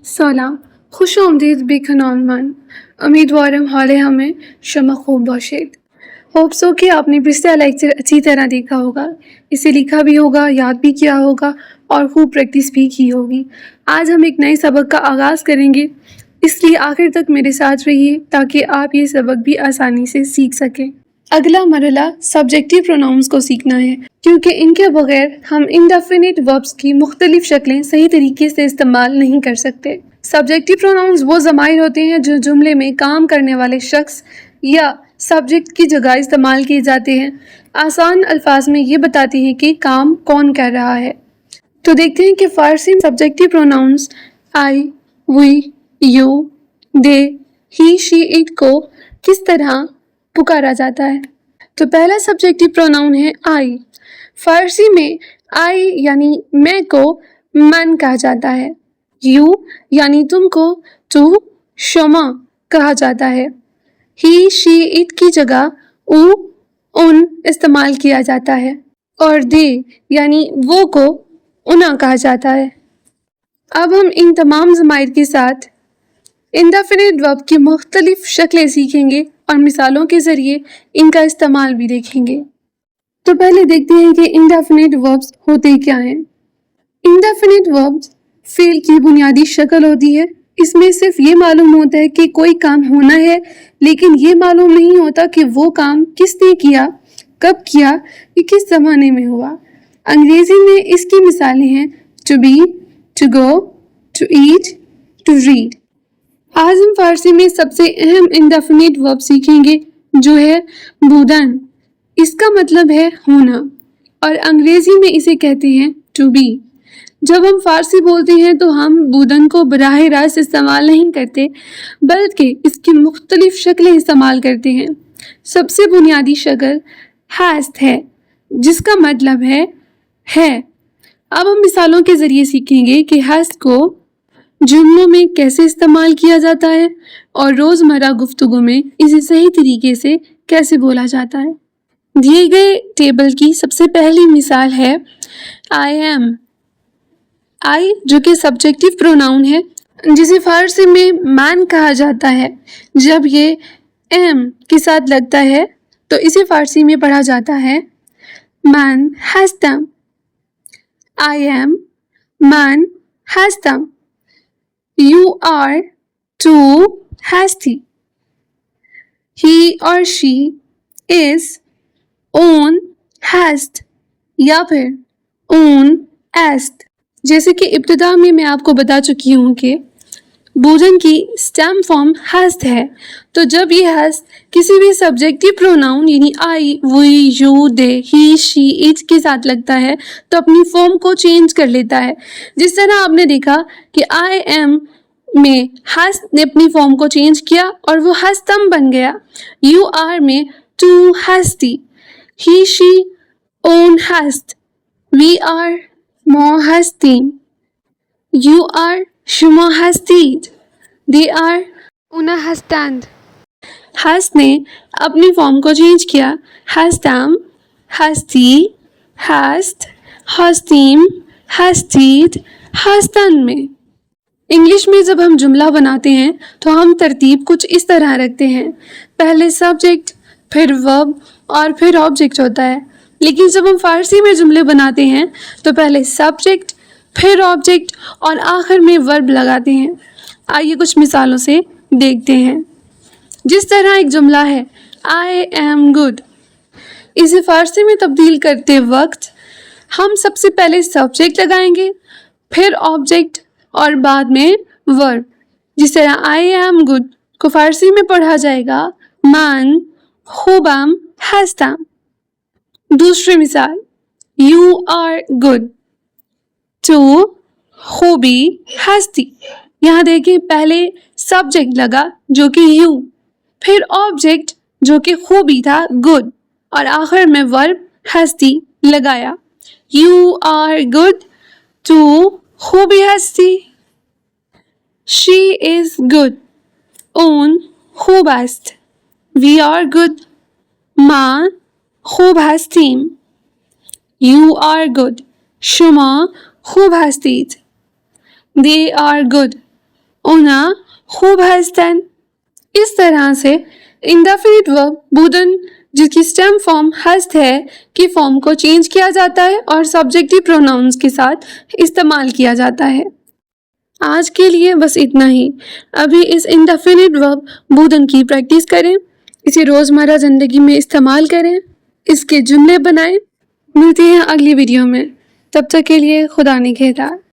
سلام، خوش آمدید به کانال من. امیدوارم حال همه شما خوب باشید. ہوپ سو کہ آپ نے پچھلا لیکچر اچھی طرح دیکھا ہوگا، اسے لکھا بھی ہوگا، یاد بھی کیا ہوگا اور خوب پریکٹس بھی کی ہوگی. آج ہم ایک نئے سبق کا آغاز کریں گے، اس لیے آخر تک میرے ساتھ رہیے تاکہ آپ یہ سبق بھی آسانی سے سیکھ سکیں. اگلا مرحلہ سبجیکٹیو پروناؤنس کو سیکھنا ہے، کیونکہ ان کے بغیر ہم انڈیفینٹ وربس کی مختلف شکلیں صحیح طریقے سے استعمال نہیں کر سکتے. سبجیکٹیو پروناؤنس وہ ضمائر ہوتے ہیں جو جملے میں کام کرنے والے شخص یا سبجیکٹ کی جگہ استعمال کیے جاتے ہیں. آسان الفاظ میں یہ بتاتے ہیں کہ کام کون کر رہا ہے. تو دیکھتے ہیں کہ فارسی میں subjective pronouns I, we, you, they, he, she, it کو کس طرح پکارا جاتا ہے. تو پہلا سبجیکٹیو پروناؤن ہے آئی. فارسی میں آئی یعنی میں کو من کہا جاتا ہے. یو یعنی تم کو تو، شما کہا جاتا ہے. ہی، شی، اٹ کی جگہ او، ان استعمال کیا جاتا ہے. اور دے یعنی وہ کو انہا کہا جاتا ہے. اب ہم ان تمام ضمائر کے ساتھ انڈیفینٹ ورب کی مختلف شکلیں سیکھیں گے اور مثالوں کے ذریعے ان کا استعمال بھی دیکھیں گے. تو پہلے دیکھتے ہیں کہ انڈیفینٹ وربس ہوتے کیا ہیں. انڈیفینٹ وربس فعل کی بنیادی شکل ہوتی ہے. اس میں صرف یہ معلوم ہوتا ہے کہ کوئی کام ہونا ہے، لیکن یہ معلوم نہیں ہوتا کہ وہ کام کس نے کیا، کب کیا یا کس زمانے میں ہوا. انگریزی میں اس کی مثالیں ہیں to be, to go, to eat, to read. آج ہم فارسی میں سب سے اہم انڈیفینٹ ورب سیکھیں گے جو ہے بودن. اس کا مطلب ہے ہونا اور انگریزی میں اسے کہتے ہیں to be. جب ہم فارسی بولتے ہیں تو ہم بودن کو براہ راست استعمال نہیں کرتے، بلکہ اس کی مختلف شکلیں استعمال کرتے ہیں. سب سے بنیادی شکل ہست ہے، جس کا مطلب ہے. اب ہم مثالوں کے ذریعے سیکھیں گے کہ ہست کو جملوں میں کیسے استعمال کیا جاتا ہے اور روزمرہ گفتگو میں اسے صحیح طریقے سے کیسے بولا جاتا ہے. دیے گئے ٹیبل کی سب سے پہلی مثال ہے I am. آئی جو کہ سبجیکٹیو پروناؤن ہے، جسے فارسی میں من کہا جاتا ہے. جب یہ ایم کے ساتھ لگتا ہے تو اسے فارسی میں پڑھا جاتا ہے من هستم. I am. من هستم. You are. تو ہستی. He or she is. اون ہست یا پھر اون است. جیسے کہ ابتدا میں آپ کو بتا چکی ہوں کہ بوجن کی اسٹیم فارم ہست ہے، تو جب یہ ہست کسی بھی سبجیکٹیو پروناؤن یعنی آئی، we, you, they, he, she, it کے ساتھ لگتا ہے تو اپنی فارم کو چینج کر لیتا ہے. جس طرح آپ نے دیکھا کہ آئی ایم میں ہست نے اپنی فارم کو چینج کیا اور وہ ہستم بن گیا. یو آر میں تو ہستی. ہی، شی، اون ہست. وی آر ما هستیم. You are شما هستید. They are اونا هستند. ہست نے اپنی فارم کو چینج کیا. ہستم، ہستی، ہست، ہستیم، ہستید، ہستن میں. انگلش میں جب ہم جملہ بناتے ہیں تو ہم ترتیب کچھ اس طرح رکھتے ہیں، پہلے سبجیکٹ، پھر ورب اور پھر آبجیکٹ ہوتا ہے. لیکن جب ہم فارسی میں جملے بناتے ہیں تو پہلے سبجیکٹ، پھر آبجیکٹ اور آخر میں ورب لگاتے ہیں. آئیے کچھ مثالوں سے دیکھتے ہیں. جس طرح ایک جملہ ہے I am good. اسے فارسی میں تبدیل کرتے وقت ہم سب سے پہلے سبجیکٹ لگائیں گے، پھر آبجیکٹ اور بعد میں ورب. جس طرح I am good کو فارسی میں پڑھا جائے گا من خوبم هستم. دوسری مثال You are good. تو خوبی ہستی. یہاں دیکھیں پہلے سبجیکٹ لگا جو کہ یو، پھر آبجیکٹ جو کہ خوبی تھا گڈ اور آخر میں ورب ہستی لگایا. You are good. تو خوبی ہستی. She is good. اون خوب است. We are good. ما خوب هستیم. You are good. شما خوب هستید. They are good. اونا خوب ہستن. اس طرح سے انڈیفینٹ ورب بودن جس کی اسٹیم فارم ہست ہے کی فارم کو چینج کیا جاتا ہے اور سبجیکٹیو پروناؤنس کے ساتھ استعمال کیا جاتا ہے. آج کے لیے بس اتنا ہی. ابھی اس انڈیفینٹ ورب بودن کی پریکٹس کریں، اسے روزمرہ زندگی میں استعمال کریں، اس کے جملے بنائیں. ملتے ہیں اگلی ویڈیو میں، تب تک کے لیے خدا نگہدار.